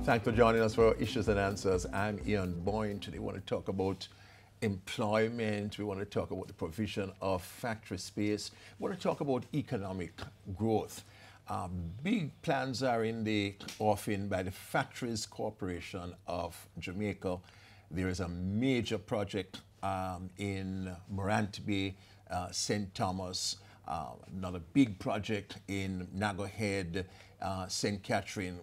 Thanks for joining us for Issues and Answers. I'm Ian Boyne. Today we want to talk about employment. We want to talk about the provision of factory space. We want to talk about economic growth. Big plans are in the offing by the Factories Corporation of Jamaica. There is a major project in Morantby, St. Thomas, another big project in Nago Head, St. Catherine.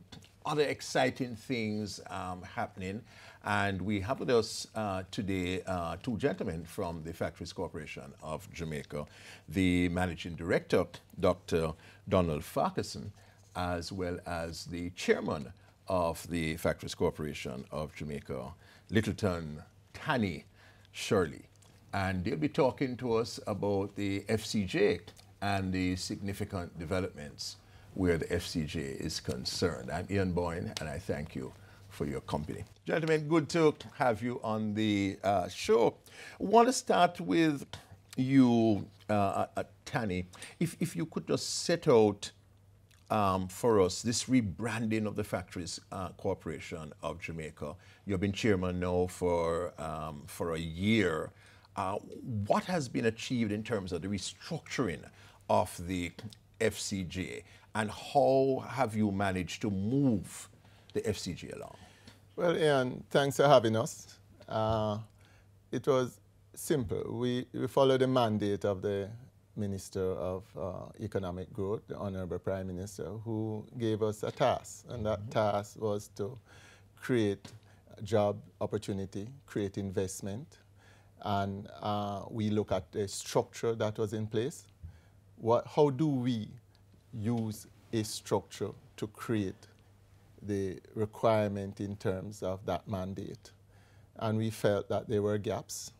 Other exciting things happening. And we have with us today two gentlemen from the Factories Corporation of Jamaica, the Managing Director, Dr. Donald Farquharson, as well as the Chairman of the Factories Corporation of Jamaica, Littleton Tanny Shirley. And they'll be talking to us about the FCJ and the significant developments where the FCJ is concerned. I'm Ian Boyne, and I thank you for your company. Gentlemen, good to have you on the show. I want to start with you, Tanny. If you could just set out for us this rebranding of the Factories Corporation of Jamaica. You've been chairman now for a year. What has been achieved in terms of the restructuring of the FCJ, and how have you managed to move the FCJ along? Well, Ian, thanks for having us. It was simple. We followed the mandate of the Minister of Economic Growth, the Honorable Prime Minister, who gave us a task, and that task was to create job opportunity, create investment, and we look at the structure that was in place. How do we use a structure to create the requirement in terms of that mandate? And we felt that there were gaps.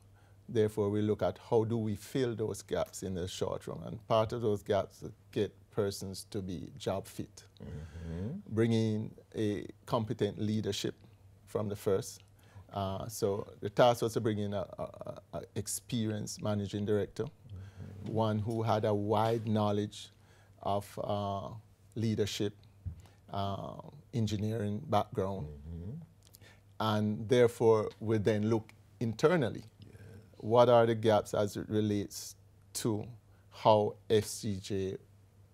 Therefore, we look at how do we fill those gaps in the short run. And part of those gaps is get persons to be job fit. Bringing a competent leadership from the first. So the task was to bring in an experienced managing director, one who had a wide knowledge of leadership, engineering background, and therefore we then look internally. What are the gaps as it relates to how FCJ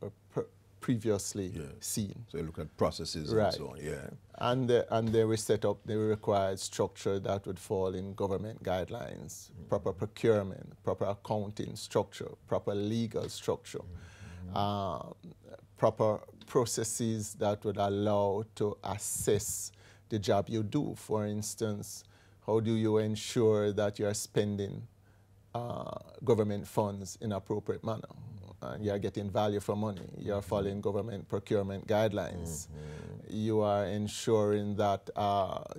were previously seen? So you look at processes and so on, And they were set up, they required structure that would fall in government guidelines, proper procurement, proper accounting structure, proper legal structure, proper processes that would allow to assess the job you do. For instance, how do you ensure that you are spending government funds in appropriate manner? You are getting value for money. You are following government procurement guidelines. You are ensuring that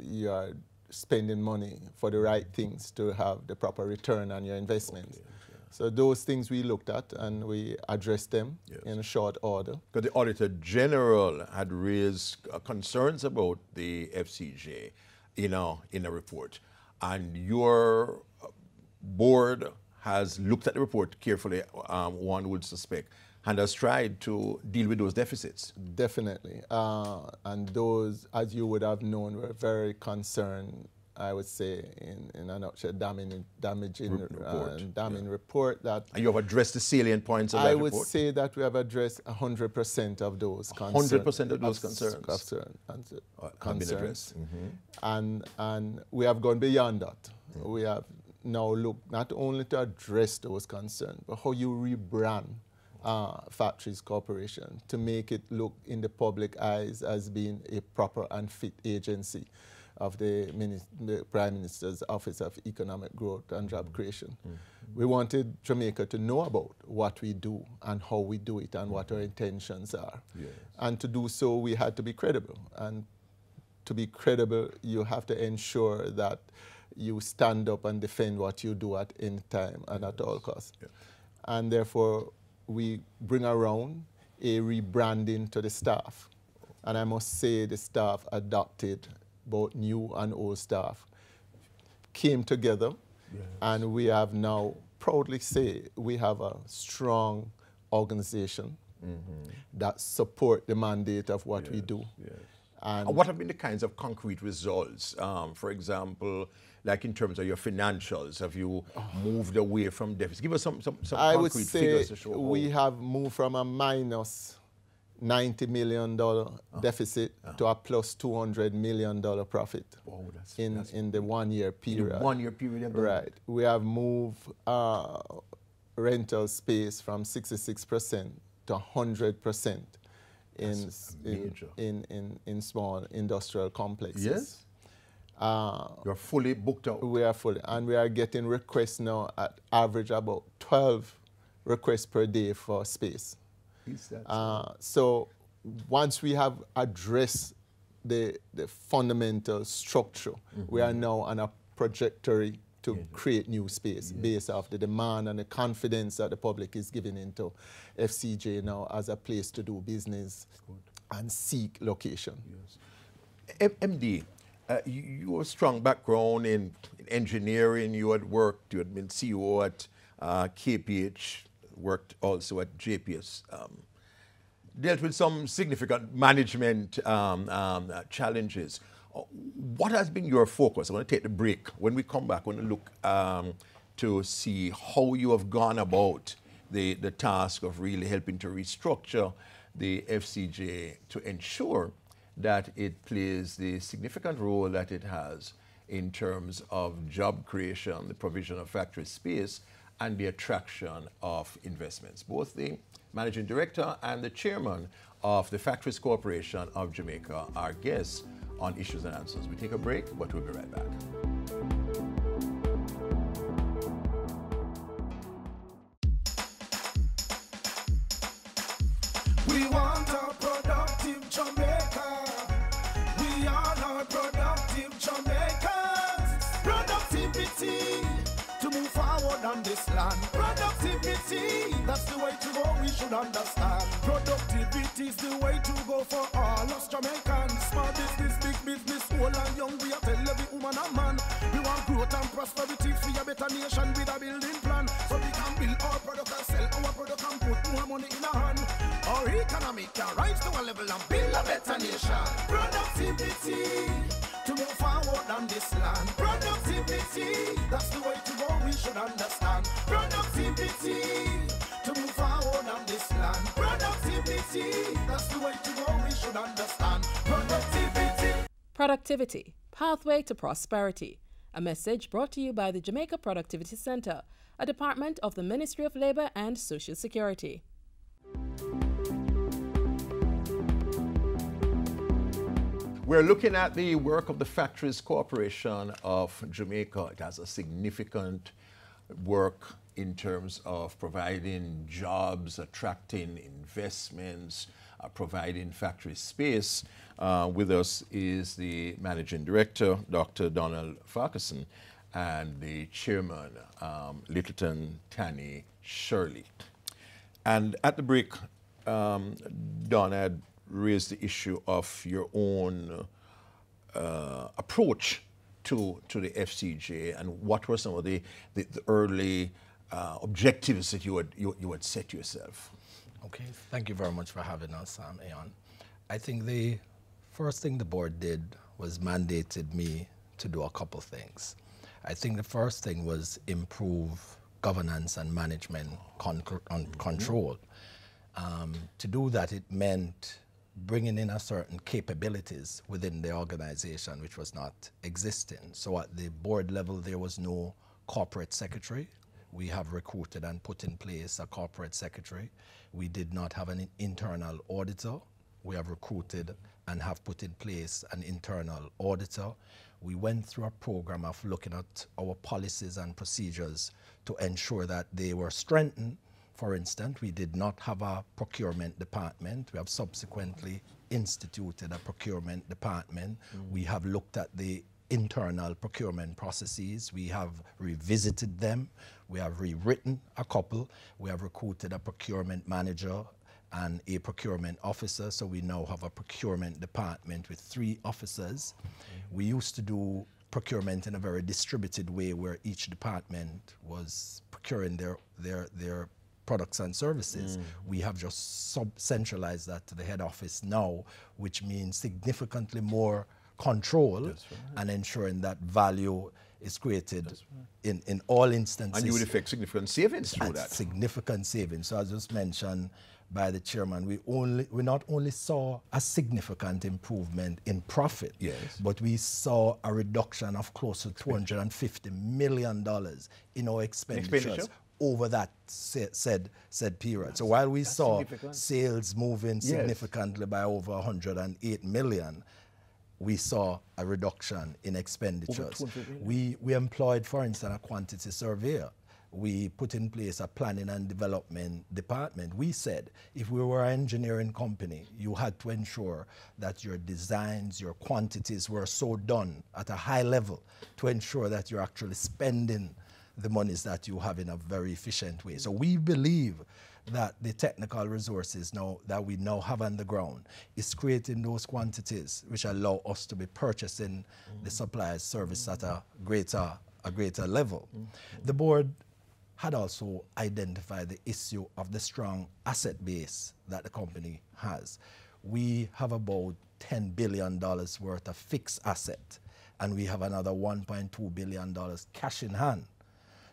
you are spending money for the right things to have the proper return on your investments. So those things we looked at and we addressed them in a short order. Because the Auditor General had raised concerns about the FCJ, in a report, and your board has looked at the report carefully, one would suspect, and has tried to deal with those deficits. Definitely. And those, as you would have known, were very concerned, I would say, in a nutshell, damning report that... And you have addressed the salient points of that report? I would say that we have addressed 100% of those concerns. 100% of those concerns? Concerns. And we have gone beyond that. We have now looked not only to address those concerns, but how you rebrand Factories Corporation to make it look in the public eyes as being a proper and fit agency of the Prime Minister's Office of Economic Growth and Job Creation. We wanted Jamaica to know about what we do and how we do it and what our intentions are. And to do so, we had to be credible. And to be credible, you have to ensure that you stand up and defend what you do at any time and at all costs. And therefore, we bring around a rebranding to the staff. And I must say the staff adopted, both new and old staff, came together, and we have now proudly say we have a strong organization that support the mandate of what we do. And what have been the kinds of concrete results? For example, like in terms of your financials, have you moved away from deficits? Give us some I would concrete say figures to show. we have moved from a minus $90 million deficit to a plus $200 million profit in the 1 year period. In 1 year period? Right. We have moved rental space from 66% to 100% in small industrial complexes. Yes. You're fully booked out. We are fully, and we are getting requests now at average about 12 requests per day for space. So once we have addressed the fundamental structure, we are now on a trajectory to create new space based off the demand and the confidence that the public is giving into FCJ now as a place to do business and seek location. Yes. MD, you have a strong background in engineering. You had worked, you had been CEO at KPH, worked also at JPS. Dealt with some significant management challenges. What has been your focus? I want to take the break. When we come back, I want to look to see how you have gone about the task of really helping to restructure the FCJ to ensure that it plays the significant role that it has in terms of job creation, the provision of factory space, and the attraction of investments. Both the Managing Director and the Chairman of the Factories Corporation of Jamaica are guests on Issues and Answers. We take a break, but we'll be right back. We want a productive Jamaica. We are not productive Jamaicans. Productivity to move forward on this land. Productivity, that's the way to go, we should understand. Productivity is the way to go for all us Jamaicans. Small business, big business, old and young, we are tell every woman and man. We want growth and prosperity for a better nation with a building plan. So we can build our product and sell our product and put more money in our hand. Our economy can rise to a level and build a better nation. Productivity to move forward on this land. Productivity, that's the way to go, we should understand. Productivity to move forward on this land. Productivity, that's the way to go, we should understand. Productivity. Productivity, pathway to prosperity. A message brought to you by the Jamaica Productivity Center, a department of the Ministry of Labor and Social Security. We're looking at the work of the Factories Corporation of Jamaica. It has a significant work in terms of providing jobs, attracting investments, providing factory space. With us is the Managing Director, Dr. Donald Farquharson, and the Chairman, Littleton Tanny Shirley. And at the break, Don had raised the issue of your own approach to the FCJ, and what were some of the early objectives that you had set yourself? Okay, thank you very much for having us, Aeon. I think the first thing the board did was mandated me to do a couple things. I think the first thing was improve governance and management control. To do that, it meant bringing in a certain capabilities within the organization which was not existing. So at the board level, there was no corporate secretary. We have recruited and put in place a corporate secretary. We did not have an internal auditor. We have recruited and have put in place an internal auditor. We went through a program of looking at our policies and procedures to ensure that they were strengthened. For instance, we did not have a procurement department. We have subsequently instituted a procurement department. We have looked at the internal procurement processes. We have revisited them. We have rewritten a couple. We have recruited a procurement manager and a procurement officer. So we now have a procurement department with 3 officers. We used to do procurement in a very distributed way where each department was procuring their products and services. We have just centralized that to the head office now, which means significantly more control and ensuring that value is created in all instances. And you would effect significant savings through that. Significant savings. So as just mentioned by the chairman, we not only saw a significant improvement in profit, but we saw a reduction of close to $250 million in our expenditures over that said period. So while we saw sales moving significantly by over 108 million, we saw a reduction in expenditures. We employed, for instance, a quantity surveyor. We put in place a planning and development department. We said if we were an engineering company, you had to ensure that your designs, your quantities were so done at a high level to ensure that you're actually spending the monies that you have in a very efficient way. So we believe that the technical resources now that we now have on the ground is creating those quantities which allow us to be purchasing the suppliers' service at a greater level. The board had also identified the issue of the strong asset base that the company has. We have about $10 billion worth of fixed asset, and we have another $1.2 billion cash in hand.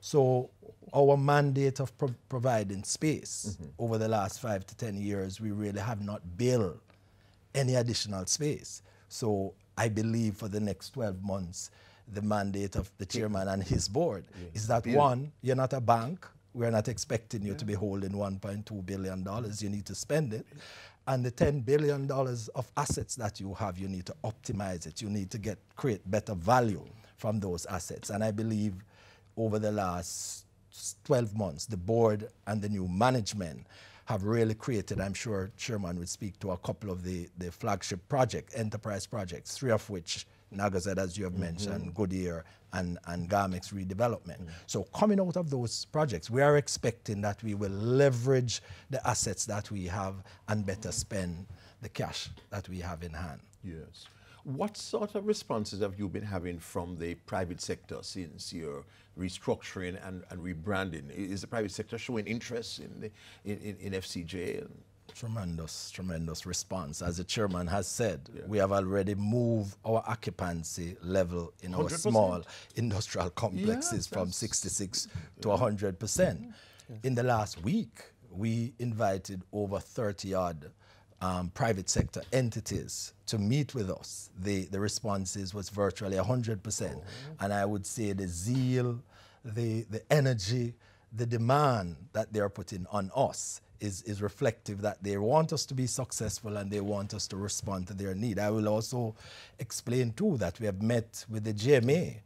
So our mandate of providing space over the last 5 to 10 years, we really have not built any additional space. So I believe for the next 12 months, the mandate of the chairman and his board is that, one, you're not a bank. We're not expecting you to be holding $1.2 billion. You need to spend it. And the $10 billion of assets that you have, you need to optimize it. You need to create better value from those assets. And I believe over the last 12 months, the board and the new management have really created, I'm sure Chairman would speak to a couple of the flagship enterprise projects, 3 of which, Nagazet, as you have mentioned, Goodyear, and Garmex redevelopment. So coming out of those projects, we are expecting that we will leverage the assets that we have and better spend the cash that we have in hand. Yes. What sort of responses have you been having from the private sector since your restructuring and rebranding? Is the private sector showing interest in FCJ? Tremendous response. As the chairman has said, we have already moved our occupancy level in 100%? Our small industrial complexes from 66 to 100%. In the last week, we invited over 30-odd private sector entities to meet with us. The responses was virtually 100%. And I would say the zeal, the energy, the demand that they're putting on us is reflective that they want us to be successful and they want us to respond to their need. I will also explain too that we have met with the GMA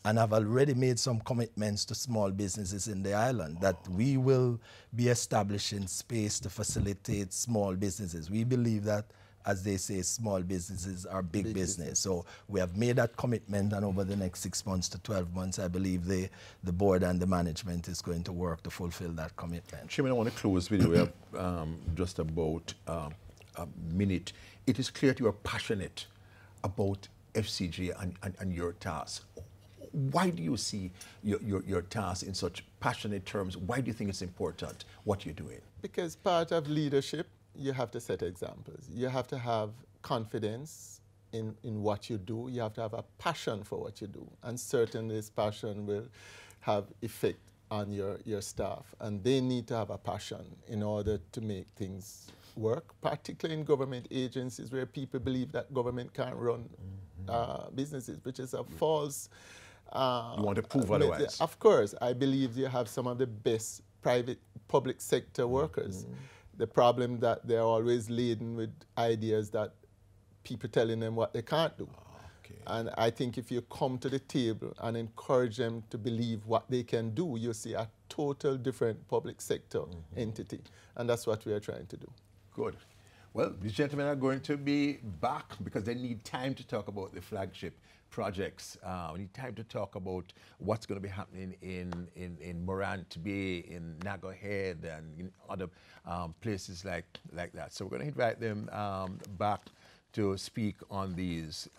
and have already made some commitments to small businesses in the island that we will be establishing space to facilitate small businesses. We believe that, as they say, small businesses are big business. So we have made that commitment, and over the next 6 months to 12 months, I believe the board and the management is going to work to fulfill that commitment. Chairman, I want to close with you. We have just about a minute. It is clear that you are passionate about FCJ and your task. Why do you see your task in such passionate terms? Why do you think it's important what you're doing? Because part of leadership, you have to set examples. You have to have confidence in what you do. You have to have a passion for what you do. And certainly this passion will have effect on your staff. And they need to have a passion in order to make things work, particularly in government agencies where people believe that government can't run businesses, which is a false... you want to prove otherwise? Of course. I believe you have some of the best public sector workers. The problem that they're always laden with ideas that people telling them what they can't do. And I think if you come to the table and encourage them to believe what they can do, you'll see a total different public sector entity. And that's what we are trying to do. Good. Well, these gentlemen are going to be back because they need time to talk about the flagship projects. We need time to talk about what's going to be happening in Morant Bay, in Nago Head, and in other places like that. So we're going to invite them back to speak on these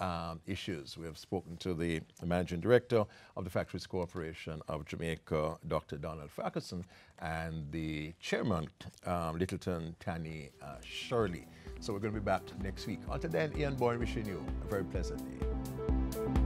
issues. We have spoken to the Managing Director of the Factories Corporation of Jamaica, Dr. Donald Farquharson, and the Chairman, Littleton Tanny Shirley. So we're going to be back next week. Until then, Ian Boyne wishing you a very pleasant day.